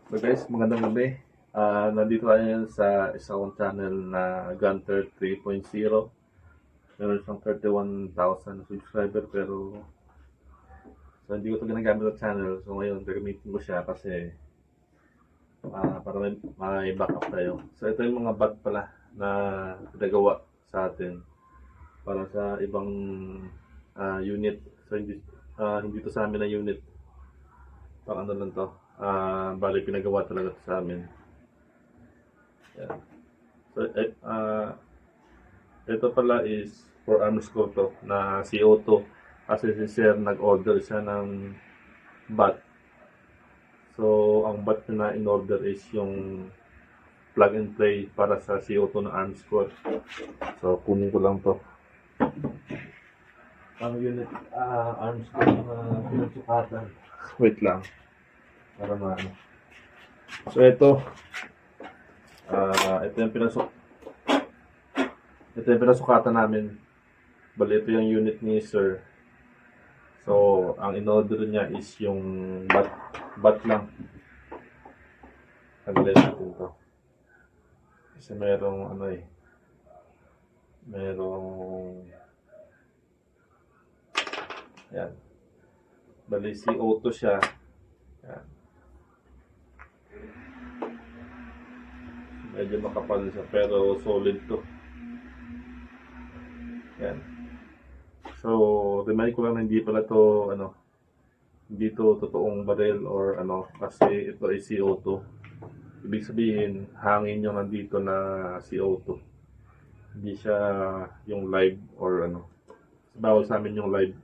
So guys, magandang gabi. Nandito tayo ngayon sa isang channel na Gunter 3.0. Meron siyang 31,000 subscriber pero hindi ko ito ginagamit sa channel. So ngayon, gagamitin ko siya kasi para may backup tayo. So ito yung mga bot pala na pinagawa sa atin para sa ibang unit. So hindi to sa amin na unit. Pang ano lang to. Bali pinagawa talaga to sa amin. Yan. So, ito pala is for arms ko to na CO2 kasi si Sir nag-order siya ng bat. So, ang bat na in-order is yung plug and play para sa CO2 na arms ko. So, kunin ko lang to. Ang unit arms ko na pinasukatan. Wait lang. Para maano. So, ito ito yung pinasukatan namin. Bali, ito yung unit ni Sir. So, ang in-order niya is yung bat lang. Tagalin natin to. Kasi merong yan. Bali, CO2 siya. Yan. Medyo makapal siya pero solid to. Yan. So, remind ko lang na hindi pala to hindi to totoong barrel or kasi ito ay CO2. Ibig sabihin, hangin yung nandito na CO2. Hindi siya yung live or bawal sa amin yung live.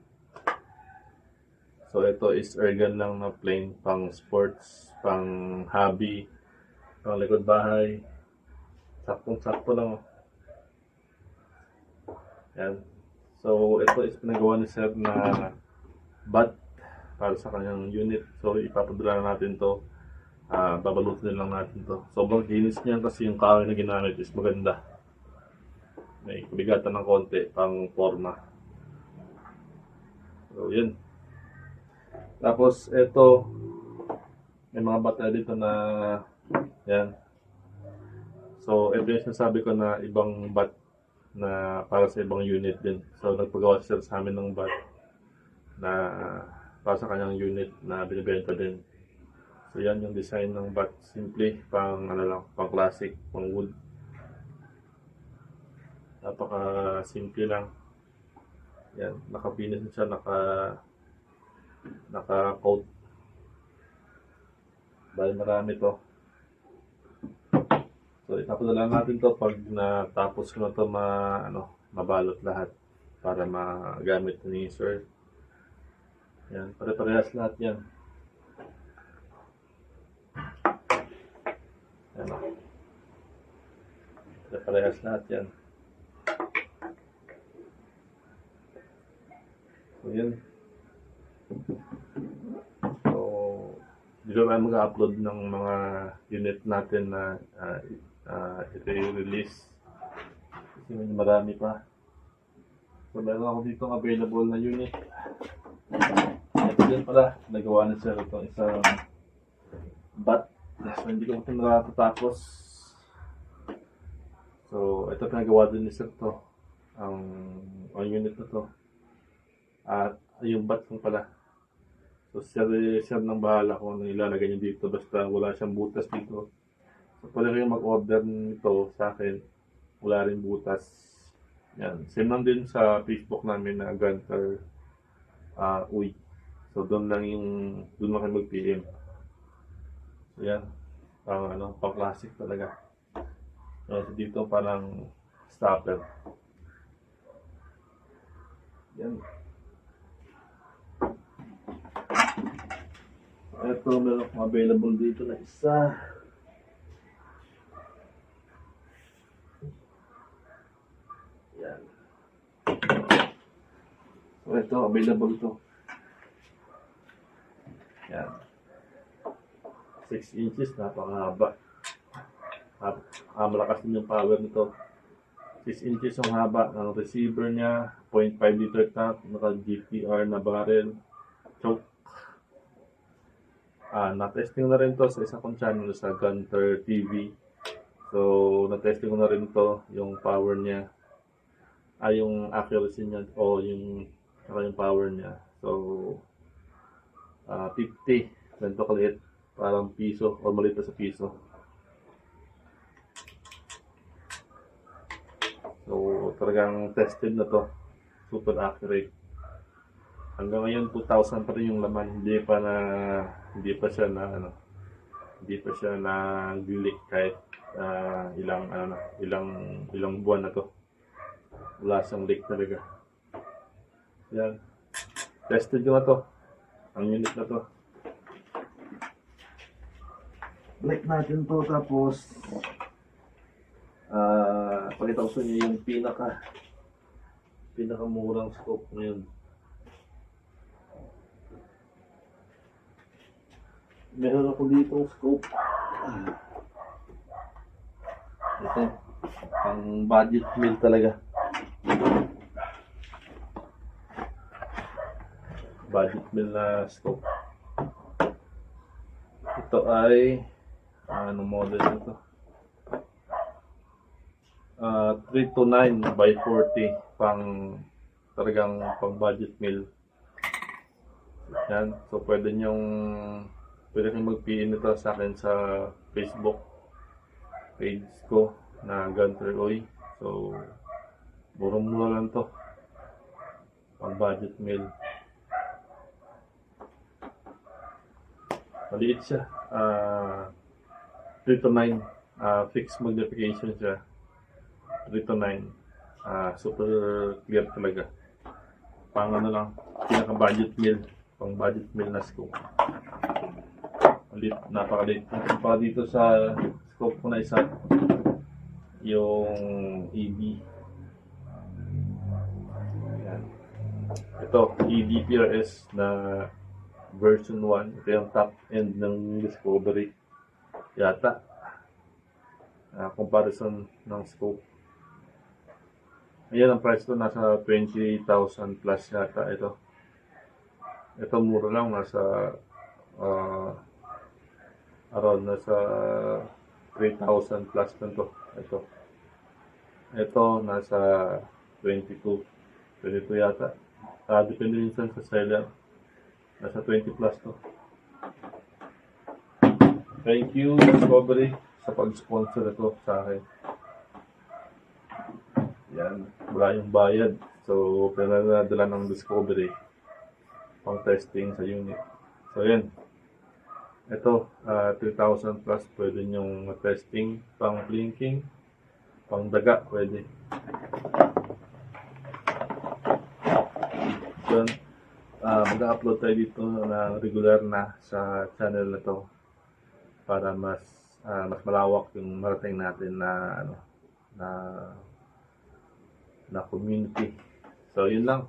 So, ito is airgun lang na plain pang sports, pang hobby, pang likod bahay. Saktong-sakto lang. Yan. So, ito is pinagawa ni Sir na bat para sa kanyang unit. So, ipapadala na natin to. Babalutin lang natin to. Sobrang linis niya kasi yung kahoy na ginamit is maganda. May kubigatan ng konti pang forma. So, yun. Tapos, ito may mga battery dito na yan. So, ito yung sinasabi ko na ibang bat na para sa ibang unit din. So, nagpagawa siya sa amin ng bat na para sa kanyang unit na binibenta din. So, yan yung design ng bat. Simple, pang pang classic, pang wood. Napaka simple lang. Yan, naka-finish siya, naka-coat. Dahil marami to. So, ipapadala natin to pag natapos ko na to mabalot lahat para magamit ni Sir. Yan, pare-parehas lahat yan. Yan o. Pare-parehas lahat yan. So, yan. So, dito tayo mag-upload ng mga unit natin na ito yung release. Kasi marami pa. So, meron ako dito available na unit. Ito din pala, nagawa na Sir itong isang bat. So, hindi ko ito nakatatapos. So, ito pinagawa din ni Sir to. Ang unit na to. At yung bat lang pala. So, Sir nang bahala kung ano ilalagay niyo dito. Basta wala siyang butas dito. So, pwede kayong mag-order nito sa akin. Wala rin butas. Yan. Same lang din sa Facebook namin na Gunter Uy. So, doon lang kayo mag-PM. So, yan. Pang classic talaga. So, dito parang stopper. Yan. Ito, meron akong available dito na isa. Yan. So, ito, available to. Yan. 6 inches, napakahaba. Malakas din yung power nito. 6 inches yung haba ng receiver niya, 0.5 liter top, naka GPR na barrel, choke. Na-testing na rin to sa isa kong channel sa Gunter TV. So, na-testing ko na rin to, yung power niya, yung accuracy niya, o yung power niya. So, 50, ganito kaliit, parang piso, o maliit pa sa piso. So, talagang tested na to, super accurate. Hanggang ngayon 2,000 pa rin yung laman, hindi pa siya nag-leak kahit ilang buwan na to. Wala siyang leak talaga. Yan. Tested ko na to. Ang unit na to. Like natin to, tapos pakita ko sa inyo yung pinakamurang scope ngayon. Meron ako dito scope. Ito, ang budget meal talaga. Budget meal na scope. Ito ay anong model nito? 329 by 40 talagang pang budget meal. Yan, so pwede kayong mag-PM nito sa akin sa Facebook page ko na Gunter Oy. So, murang-mura lang to. Pang budget meal. Maliit siya. 3 to 9. Fixed magnification siya. 3 to 9. Super clear talaga. Pang pinaka-budget meal. Pang budget meal na scope. Napakalit. Pa dito sa scope ko na isa, yung ED. Ayan. Ito, ED-PRS na version 1. Ito yung top end ng Discovery. Yata. Comparison ng scope. Ayan, ang price ko nasa 20,000 plus yata ito. Ito mura lang, nasa around nasa 3,000 plus na to. Ito nasa 22 yata. Depende minsan sa seller. Nasa 20 plus to. Thank you Discovery sa pag-sponsor ito sa akin. Yan, wala yung bayad. So, pinadala ng Discovery pang testing sa unit. So, yan. Ito, 3,000 plus pwede nyong testing, pang blinking, pang daga pwede. So, mag-upload tayo dito na regular na sa channel na to para mas malawak yung marating natin na community. So, yun lang.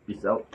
Peace out.